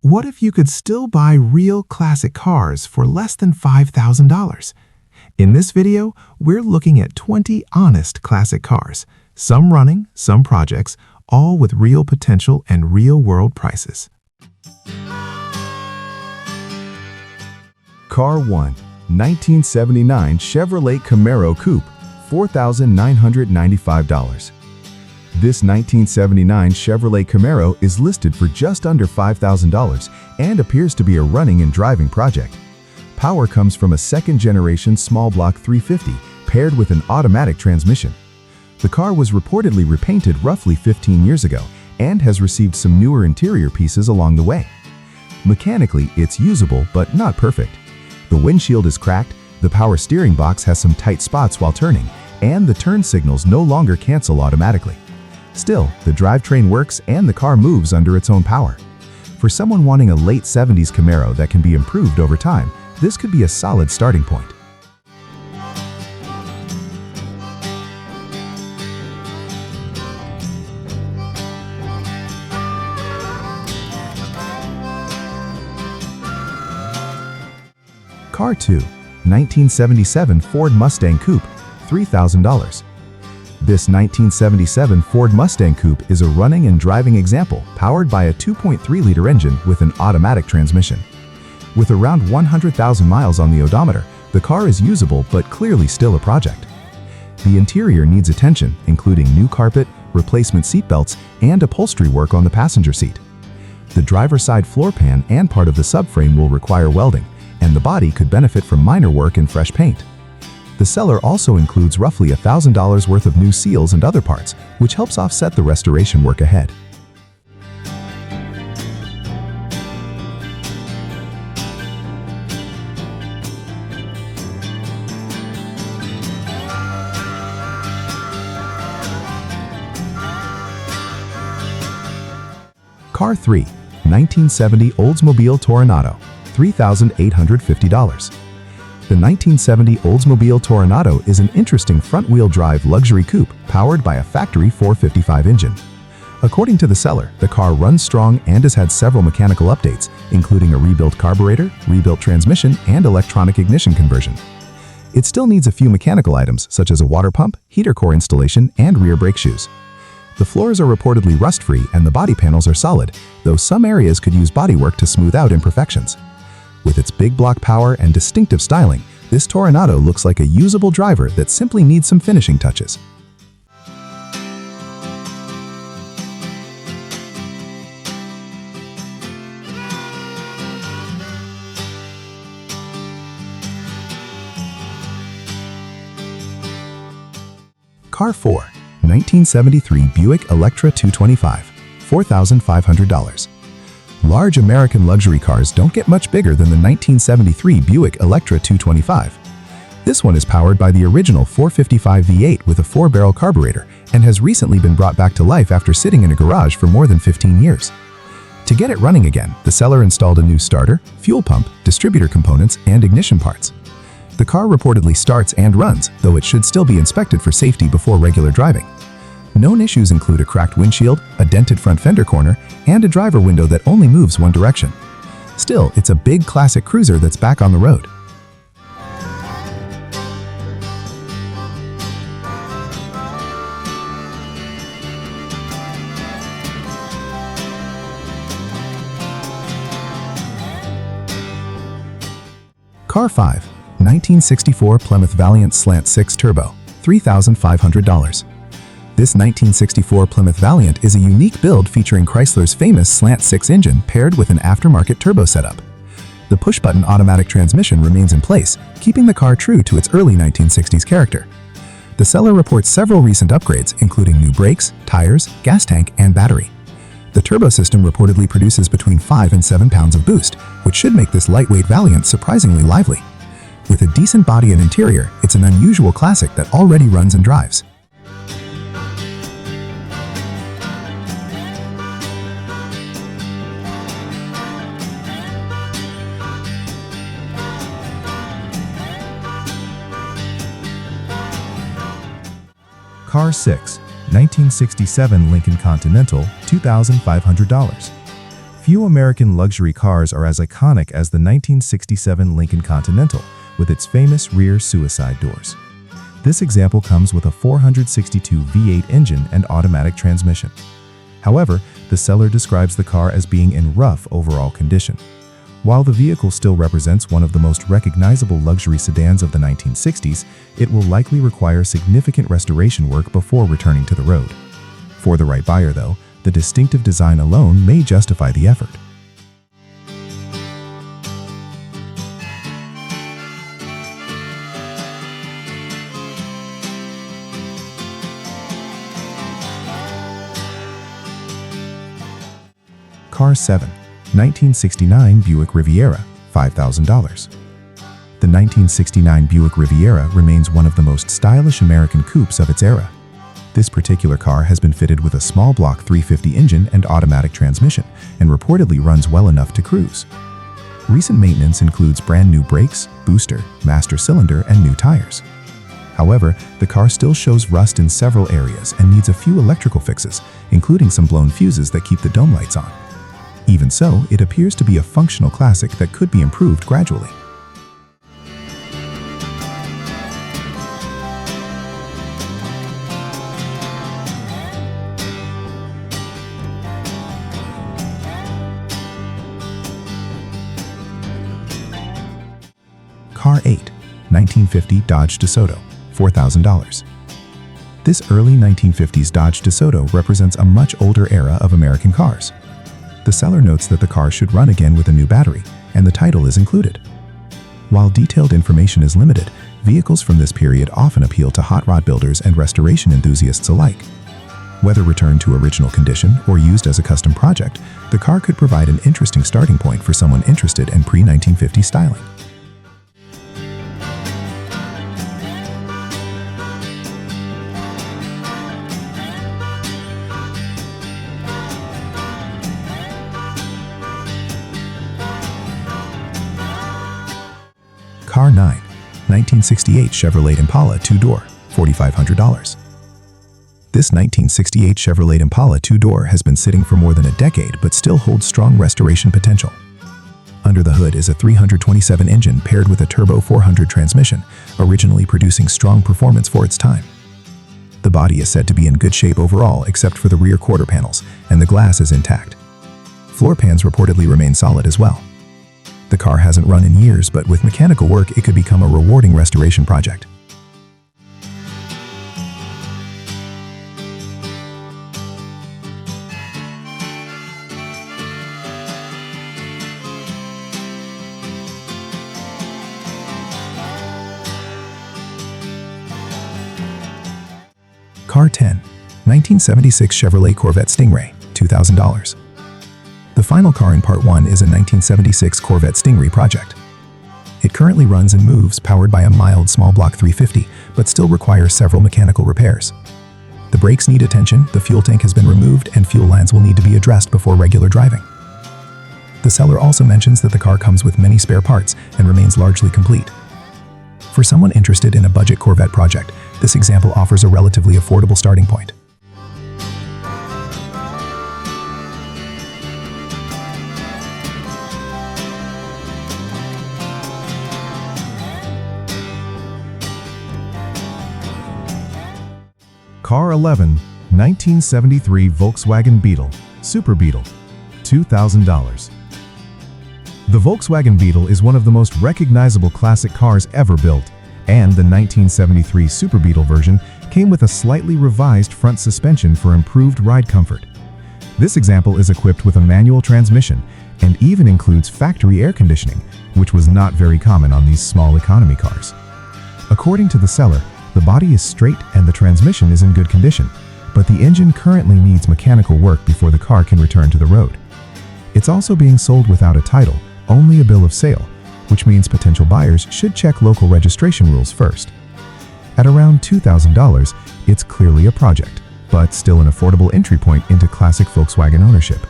What if you could still buy real classic cars for less than $5,000? In this video, we're looking at 20 honest classic cars, some running, some projects, all with real potential and real-world prices. Car 1, 1979 Chevrolet Camaro Coupe, $4,995. This 1979 Chevrolet Camaro is listed for just under $5,000 and appears to be a running and driving project. Power comes from a second-generation small block 350 paired with an automatic transmission. The car was reportedly repainted roughly 15 years ago and has received some newer interior pieces along the way. Mechanically, it's usable but not perfect. The windshield is cracked, the power steering box has some tight spots while turning, and the turn signals no longer cancel automatically. Still, the drivetrain works and the car moves under its own power. For someone wanting a late 70s Camaro that can be improved over time, this could be a solid starting point. Car 2, 1977 Ford Mustang Coupe, $3,000. This 1977 Ford Mustang Coupe is a running and driving example powered by a 2.3-liter engine with an automatic transmission. With around 100,000 miles on the odometer, the car is usable but clearly still a project. The interior needs attention, including new carpet, replacement seatbelts, and upholstery work on the passenger seat. The driver's side floor pan and part of the subframe will require welding, and the body could benefit from minor work and fresh paint. The seller also includes roughly $1,000 worth of new seals and other parts, which helps offset the restoration work ahead. Car 3, 1970 Oldsmobile Toronado, $3,850. The 1970 Oldsmobile Toronado is an interesting front-wheel drive luxury coupe powered by a factory 455 engine. According to the seller, the car runs strong and has had several mechanical updates, including a rebuilt carburetor, rebuilt transmission, and electronic ignition conversion. It still needs a few mechanical items such as a water pump, heater core installation, and rear brake shoes. The floors are reportedly rust-free and the body panels are solid, though some areas could use bodywork to smooth out imperfections. With its big block power and distinctive styling, this Toronado looks like a usable driver that simply needs some finishing touches. Car 4, 1973 Buick Electra 225, $4,500. Large American luxury cars don't get much bigger than the 1973 Buick Electra 225. This one is powered by the original 455 V8 with a 4-barrel carburetor and has recently been brought back to life after sitting in a garage for more than 15 years. To get it running again, the seller installed a new starter, fuel pump, distributor components, and ignition parts. The car reportedly starts and runs, though it should still be inspected for safety before regular driving. Known issues include a cracked windshield, a dented front fender corner, and a driver window that only moves one direction. Still, it's a big classic cruiser that's back on the road. Car 5, 1964 Plymouth Valiant Slant 6 Turbo, $3,500. This 1964 Plymouth Valiant is a unique build featuring Chrysler's famous Slant 6 engine paired with an aftermarket turbo setup. The push-button automatic transmission remains in place, keeping the car true to its early 1960s character. The seller reports several recent upgrades, including new brakes, tires, gas tank, and battery. The turbo system reportedly produces between 5 and 7 pounds of boost, which should make this lightweight Valiant surprisingly lively. With a decent body and interior, it's an unusual classic that already runs and drives. Car 6, 1967 Lincoln Continental, $2,500. Few American luxury cars are as iconic as the 1967 Lincoln Continental, with its famous rear suicide doors. This example comes with a 462 V8 engine and automatic transmission. However, the seller describes the car as being in rough overall condition. While the vehicle still represents one of the most recognizable luxury sedans of the 1960s, it will likely require significant restoration work before returning to the road. For the right buyer, though, the distinctive design alone may justify the effort. Car 7. 1969 Buick Riviera, $5,000. The 1969 Buick Riviera remains one of the most stylish American coupes of its era. This particular car has been fitted with a small block 350 engine and automatic transmission, and reportedly runs well enough to cruise. Recent maintenance includes brand new brakes, booster, master cylinder, and new tires. However, the car still shows rust in several areas and needs a few electrical fixes, including some blown fuses that keep the dome lights on. Even so, it appears to be a functional classic that could be improved gradually. Car 8. 1950 Dodge DeSoto, $4,000. This early 1950s Dodge DeSoto represents a much older era of American cars. The seller notes that the car should run again with a new battery, and the title is included. While detailed information is limited, vehicles from this period often appeal to hot rod builders and restoration enthusiasts alike. Whether returned to original condition or used as a custom project, the car could provide an interesting starting point for someone interested in pre-1950 styling. Car 9. 1968 Chevrolet Impala 2-door, $4,500. This 1968 Chevrolet Impala 2-door has been sitting for more than a decade but still holds strong restoration potential. Under the hood is a 327 engine paired with a turbo 400 transmission, originally producing strong performance for its time. The body is said to be in good shape overall except for the rear quarter panels, and the glass is intact. Floor pans reportedly remain solid as well. The car hasn't run in years, but with mechanical work, it could become a rewarding restoration project. Car 10. 1976 Chevrolet Corvette Stingray, $2,000. The final car in Part 1 is a 1976 Corvette Stingray project. It currently runs and moves powered by a mild small block 350, but still requires several mechanical repairs. The brakes need attention, the fuel tank has been removed, and fuel lines will need to be addressed before regular driving. The seller also mentions that the car comes with many spare parts and remains largely complete. For someone interested in a budget Corvette project, this example offers a relatively affordable starting point. Car 11. 1973 Volkswagen Beetle, Super Beetle, $2,000. The Volkswagen Beetle is one of the most recognizable classic cars ever built, and the 1973 Super Beetle version came with a slightly revised front suspension for improved ride comfort. This example is equipped with a manual transmission and even includes factory air conditioning, which was not very common on these small economy cars. According to the seller, the body is straight and the transmission is in good condition, but the engine currently needs mechanical work before the car can return to the road. It's also being sold without a title, only a bill of sale, which means potential buyers should check local registration rules first. At around $2,000, it's clearly a project, but still an affordable entry point into classic Volkswagen ownership.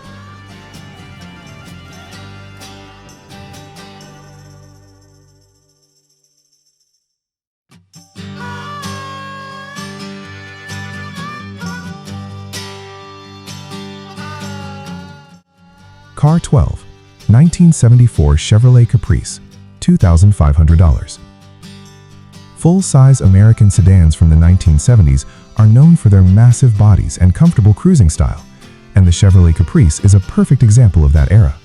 Car Car 12, 1974 Chevrolet Caprice, $2,500. Full-size American sedans from the 1970s are known for their massive bodies and comfortable cruising style, and the Chevrolet Caprice is a perfect example of that era.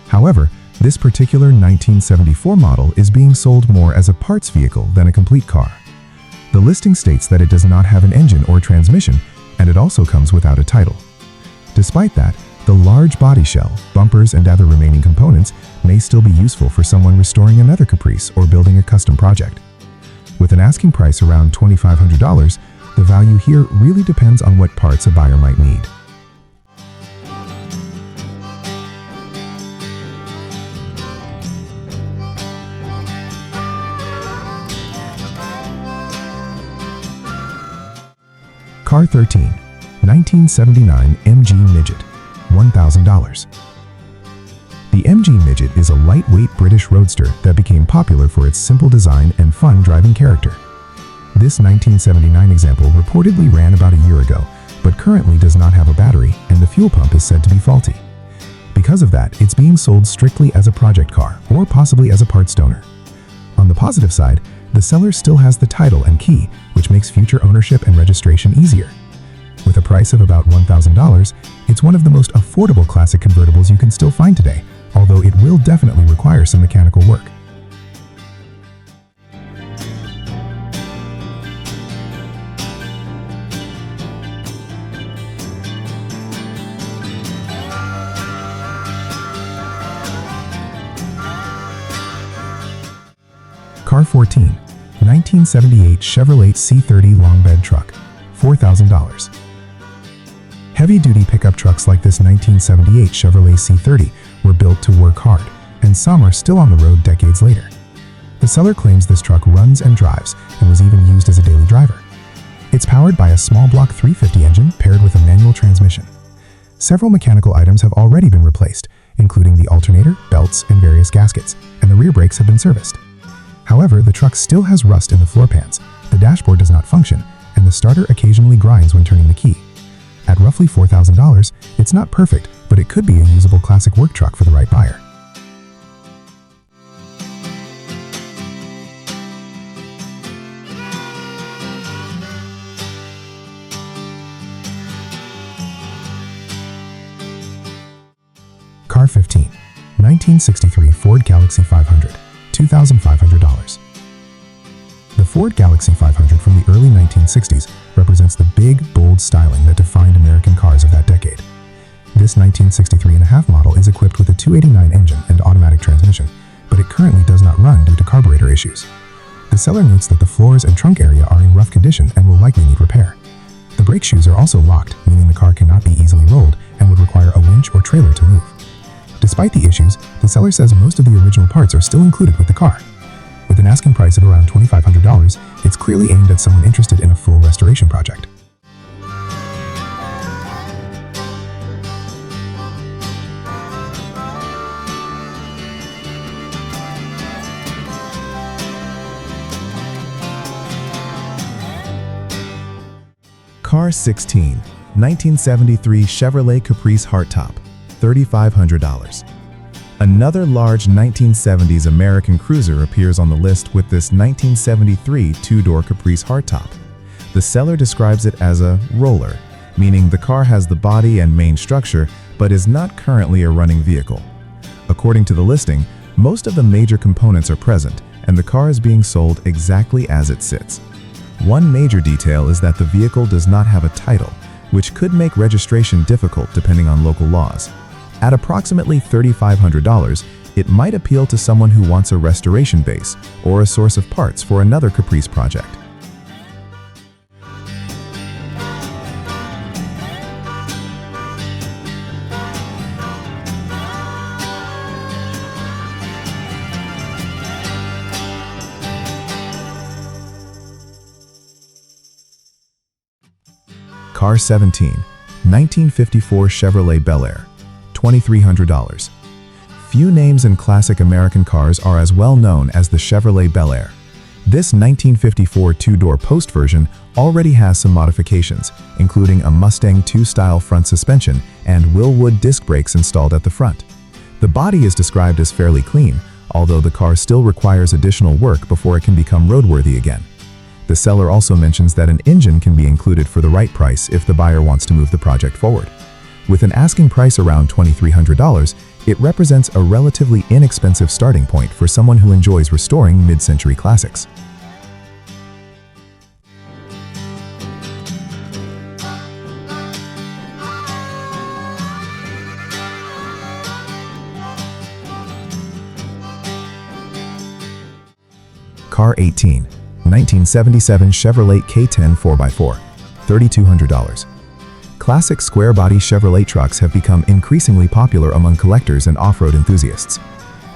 However, this particular 1974 model is being sold more as a parts vehicle than a complete car. The listing states that it does not have an engine or transmission, and it also comes without a title. Despite that, the large body shell, bumpers, and other remaining components may still be useful for someone restoring another Caprice or building a custom project. With an asking price around $2,500, the value here really depends on what parts a buyer might need. Car 13, 1979 MG Midget, $1,000. The MG Midget is a lightweight British roadster that became popular for its simple design and fun driving character. This 1979 example reportedly ran about a year ago, but currently does not have a battery, and the fuel pump is said to be faulty. Because of that, it's being sold strictly as a project car, or possibly as a parts donor. On the positive side, the seller still has the title and key, which makes future ownership and registration easier. With a price of about $1,000, it's one of the most affordable classic convertibles you can still find today, although it will definitely require some mechanical work. Car 14, 1978 Chevrolet C30 long bed truck, $4,000. Heavy-duty pickup trucks like this 1978 Chevrolet C30 were built to work hard, and some are still on the road decades later. The seller claims this truck runs and drives and was even used as a daily driver. It's powered by a small block 350 engine paired with a manual transmission. Several mechanical items have already been replaced, including the alternator, belts, and various gaskets, and the rear brakes have been serviced. However, the truck still has rust in the floor pans, the dashboard does not function, and the starter occasionally grinds when turning the key. At roughly $4,000, it's not perfect, but it could be a usable classic work truck for the right buyer. Car 15, 1963 Ford Galaxy 500, $2,500. The Ford Galaxy 500 from the early 1960s represents the big, bold styling that defined American cars of that decade. This 1963.5 model is equipped with a 289 engine and automatic transmission, but it currently does not run due to carburetor issues. The seller notes that the floors and trunk area are in rough condition and will likely need repair. The brake shoes are also locked, meaning the car cannot be easily rolled and would require a winch or trailer to move. Despite the issues, the seller says most of the original parts are still included with the car. With an asking price of around $2,500, it's clearly aimed at someone interested in a full restoration project. Car 16, 1973 Chevrolet Caprice hardtop, $3,500. Another large 1970s American cruiser appears on the list with this 1973 two-door Caprice hardtop. The seller describes it as a roller, meaning the car has the body and main structure, but is not currently a running vehicle. According to the listing, most of the major components are present, and the car is being sold exactly as it sits. One major detail is that the vehicle does not have a title, which could make registration difficult depending on local laws. At approximately $3,500, it might appeal to someone who wants a restoration base or a source of parts for another Caprice project. Car 17, 1954 Chevrolet Bel Air, $2,300. Few names in classic American cars are as well known as the Chevrolet Bel Air. This 1954 two-door post version already has some modifications, including a Mustang II style front suspension and Willwood disc brakes installed at the front. The body is described as fairly clean, although the car still requires additional work before it can become roadworthy again. The seller also mentions that an engine can be included for the right price if the buyer wants to move the project forward. With an asking price around $2,300, it represents a relatively inexpensive starting point for someone who enjoys restoring mid-century classics. Car 18, 1977 Chevrolet K10 4x4, $3,200. Classic square-body Chevrolet trucks have become increasingly popular among collectors and off-road enthusiasts.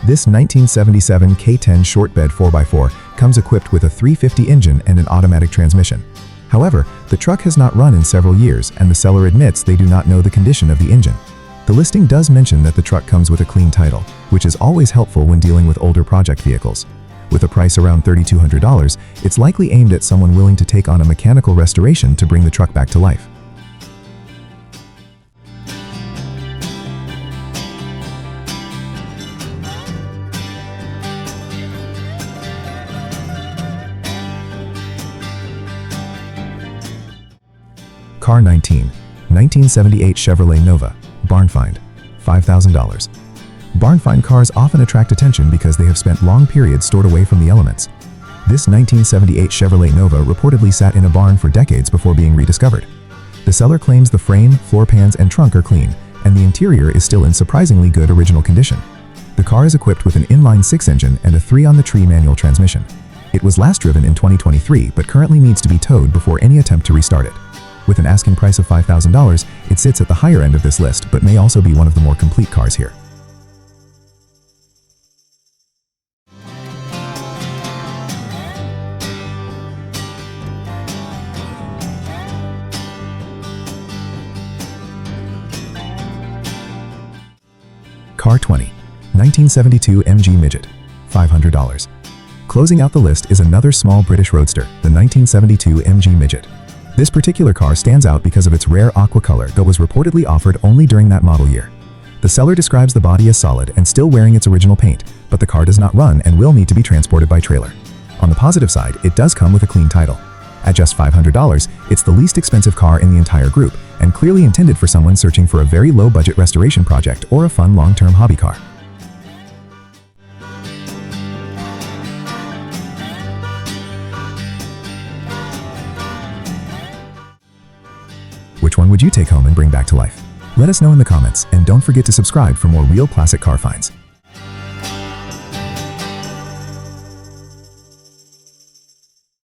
This 1977 K10 short bed 4x4 comes equipped with a 350 engine and an automatic transmission. However, the truck has not run in several years, and the seller admits they do not know the condition of the engine. The listing does mention that the truck comes with a clean title, which is always helpful when dealing with older project vehicles. With a price around $3,200, it's likely aimed at someone willing to take on a mechanical restoration to bring the truck back to life. Car 19, 1978 Chevrolet Nova, barn find, $5,000. Barn find cars often attract attention because they have spent long periods stored away from the elements. This 1978 Chevrolet Nova reportedly sat in a barn for decades before being rediscovered. The seller claims the frame, floor pans, and trunk are clean, and the interior is still in surprisingly good original condition. The car is equipped with an inline-6 engine and a 3-on-the-tree manual transmission. It was last driven in 2023 but currently needs to be towed before any attempt to restart it. With an asking price of $5,000, it sits at the higher end of this list but may also be one of the more complete cars here. Car 20, 1972 MG Midget, $500. Closing out the list is another small British roadster, the 1972 MG Midget. This particular car stands out because of its rare aqua color but was reportedly offered only during that model year. The seller describes the body as solid and still wearing its original paint, but the car does not run and will need to be transported by trailer. On the positive side, it does come with a clean title. At just $500, it's the least expensive car in the entire group, and clearly intended for someone searching for a very low-budget restoration project or a fun long-term hobby car. Which one would you take home and bring back to life? Let us know in the comments, and don't forget to subscribe for more real classic car finds.